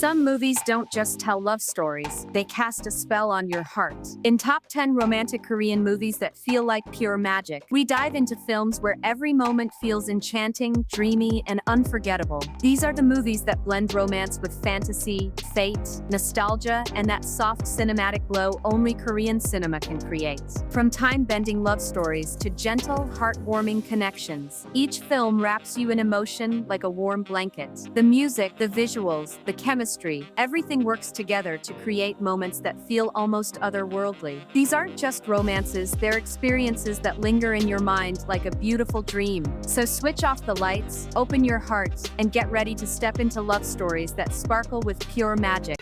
Some movies don't just tell love stories, they cast a spell on your heart. In Top 10 Romantic Korean Movies That Feel Like Pure Magic, we dive into films where every moment feels enchanting, dreamy, and unforgettable. These are the movies that blend romance with fantasy, fate, nostalgia, and that soft cinematic glow only Korean cinema can create. From time-bending love stories to gentle, heartwarming connections, each film wraps you in emotion like a warm blanket. The music, the visuals, the chemistry, everything works together to create moments that feel almost otherworldly. These aren't just romances, they're experiences that linger in your mind like a beautiful dream. So switch off the lights, open your heart, and get ready to step into love stories that sparkle with pure magic.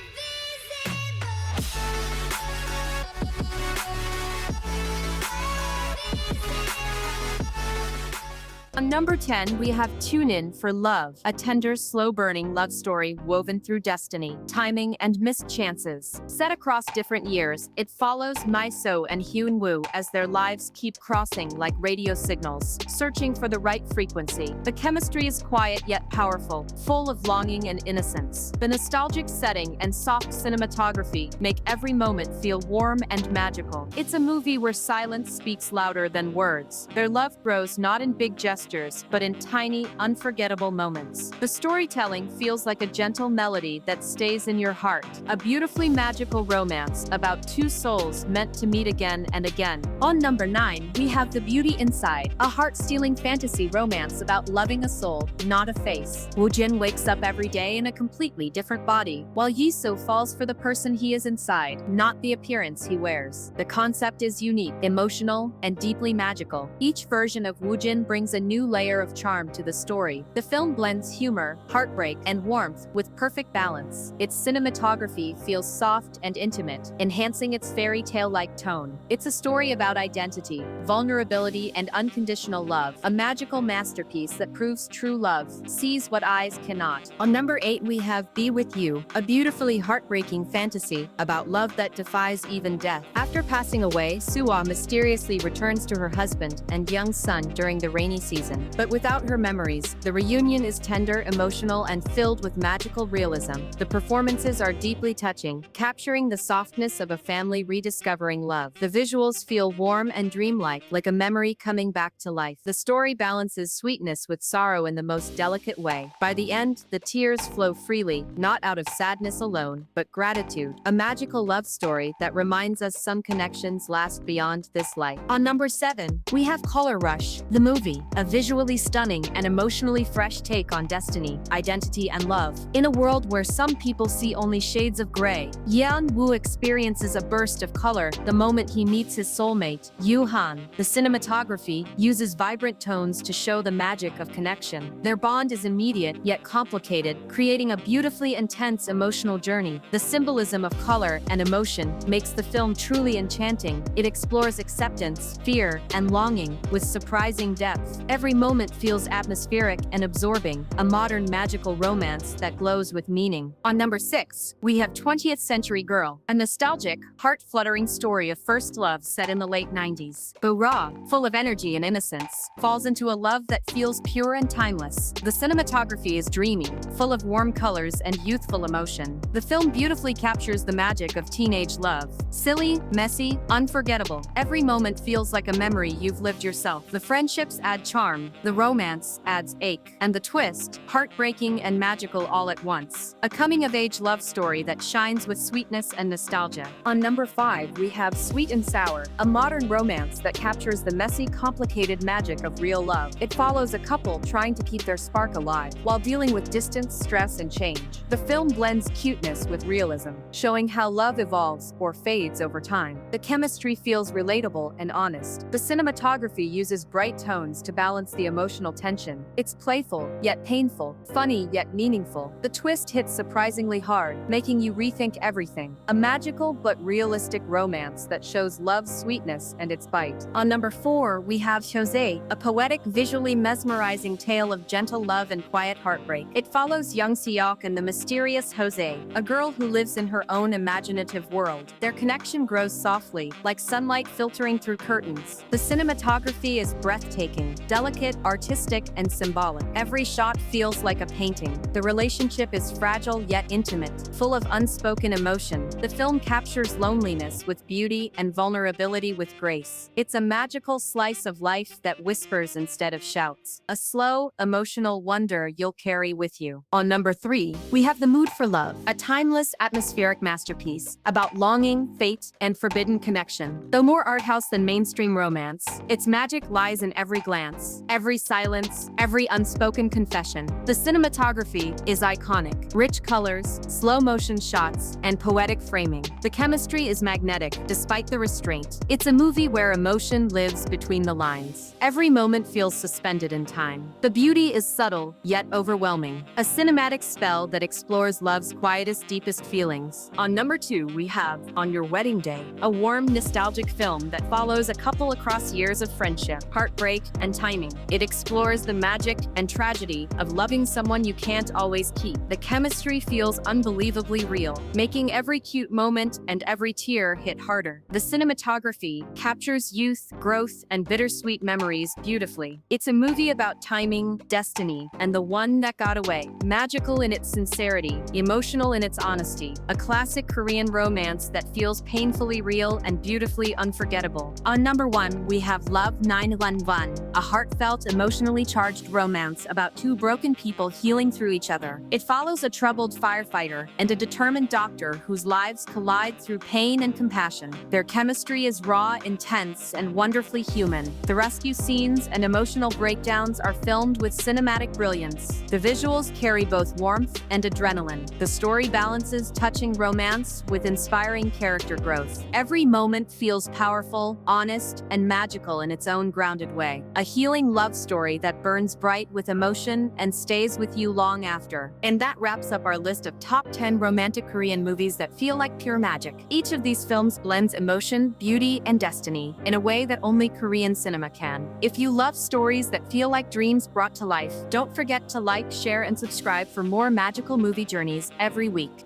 On number 10, we have Tune In for Love, a tender, slow-burning love story woven through destiny, timing, and missed chances. Set across different years, it follows Mi-so and Hyun-woo as their lives keep crossing like radio signals, searching for the right frequency. The chemistry is quiet yet powerful, full of longing and innocence. The nostalgic setting and soft cinematography make every moment feel warm and magical. It's a movie where silence speaks louder than words. Their love grows not in big gestures, but in tiny, unforgettable moments. The storytelling feels like a gentle melody that stays in your heart, a beautifully magical romance about two souls meant to meet again and again. On number 9, we have The Beauty Inside, a heart-stealing fantasy romance about loving a soul, not a face. Woo-jin wakes up every day in a completely different body, while Yi-so falls for the person he is inside, not the appearance he wears. The concept is unique, emotional, and deeply magical. Each version of Woo-jin brings a new layer of charm to the story. The film blends humor, heartbreak, and warmth with perfect balance. Its cinematography feels soft and intimate, enhancing its fairy tale-like tone. It's a story about identity, vulnerability, and unconditional love, a magical masterpiece that proves true love sees what eyes cannot. On number 8, we have Be With You, a beautifully heartbreaking fantasy about love that defies even death. After passing away, Suwa mysteriously returns to her husband and young son during the rainy season. But without her memories, the reunion is tender, emotional, and filled with magical realism. The performances are deeply touching, capturing the softness of a family rediscovering love. The visuals feel warm and dreamlike, like a memory coming back to life. The story balances sweetness with sorrow in the most delicate way. By the end, the tears flow freely, not out of sadness alone, but gratitude. A magical love story that reminds us some connections last beyond this life. On number 7, we have Color Rush, the movie, a visually stunning and emotionally fresh take on destiny, identity, and love. In a world where some people see only shades of gray, Yeon-woo experiences a burst of color the moment he meets his soulmate, Yoo-han. The cinematography uses vibrant tones to show the magic of connection. Their bond is immediate yet complicated, creating a beautifully intense emotional journey. The symbolism of color and emotion makes the film truly enchanting. It explores acceptance, fear, and longing with surprising depth. Every moment feels atmospheric and absorbing, a modern magical romance that glows with meaning. On number 6, we have 20th Century Girl, a nostalgic, heart-fluttering story of first love set in the late 90s. Bo-ra, full of energy and innocence, falls into a love that feels pure and timeless. The cinematography is dreamy, full of warm colors and youthful emotion. The film beautifully captures the magic of teenage love. Silly, messy, unforgettable. Every moment feels like a memory you've lived yourself. The friendships add charm, the romance adds ache, and the twist, heartbreaking and magical all at once. A coming-of-age love story that shines with sweetness and nostalgia. On number 5, we have Sweet and Sour, a modern romance that captures the messy, complicated magic of real love. It follows a couple trying to keep their spark alive while dealing with distance, stress, and change. The film blends cuteness with realism, showing how love evolves or fades over time. The chemistry feels relatable and honest. The cinematography uses bright tones to balance the emotional tension. It's playful, yet painful, funny, yet meaningful. The twist hits surprisingly hard, making you rethink everything. A magical but realistic romance that shows love's sweetness and its bite. On number 4, we have Jose, a poetic, visually mesmerizing tale of gentle love and quiet heartbreak. It follows young Seok and the mysterious Jose, a girl who lives in her own imaginative world. Their connection grows softly, like sunlight filtering through curtains. The cinematography is breathtaking, delicate, delicate, artistic, and symbolic. Every shot feels like a painting. The relationship is fragile yet intimate, full of unspoken emotion. The film captures loneliness with beauty and vulnerability with grace. It's a magical slice of life that whispers instead of shouts. A slow, emotional wonder you'll carry with you. On number 3, we have The Mood for Love, a timeless, atmospheric masterpiece about longing, fate, and forbidden connection. Though more art house than mainstream romance, its magic lies in every glance, every silence, every unspoken confession. The cinematography is iconic. Rich colors, slow-motion shots, and poetic framing. The chemistry is magnetic, despite the restraint. It's a movie where emotion lives between the lines. Every moment feels suspended in time. The beauty is subtle, yet overwhelming. A cinematic spell that explores love's quietest, deepest feelings. On number 2, we have On Your Wedding Day, a warm, nostalgic film that follows a couple across years of friendship, heartbreak, and timing. It explores the magic and tragedy of loving someone you can't always keep. The chemistry feels unbelievably real, making every cute moment and every tear hit harder. The cinematography captures youth, growth, and bittersweet memories beautifully. It's a movie about timing, destiny, and the one that got away. Magical in its sincerity, emotional in its honesty. A classic Korean romance that feels painfully real and beautifully unforgettable. On number 1, we have Love 911, a heartfelt, emotionally charged romance about two broken people healing through each other. It follows a troubled firefighter and a determined doctor whose lives collide through pain and compassion. Their chemistry is raw, intense, and wonderfully human. The rescue scenes and emotional breakdowns are filmed with cinematic brilliance. The visuals carry both warmth and adrenaline. The story balances touching romance with inspiring character growth. Every moment feels powerful, honest, and magical in its own grounded way. A healing love story that burns bright with emotion and stays with you long after. And that wraps up our list of top 10 romantic Korean movies that feel like pure magic. Each of these films blends emotion, beauty, and destiny in a way that only Korean cinema can. If you love stories that feel like dreams brought to life, don't forget to like, share, and subscribe for more magical movie journeys every week.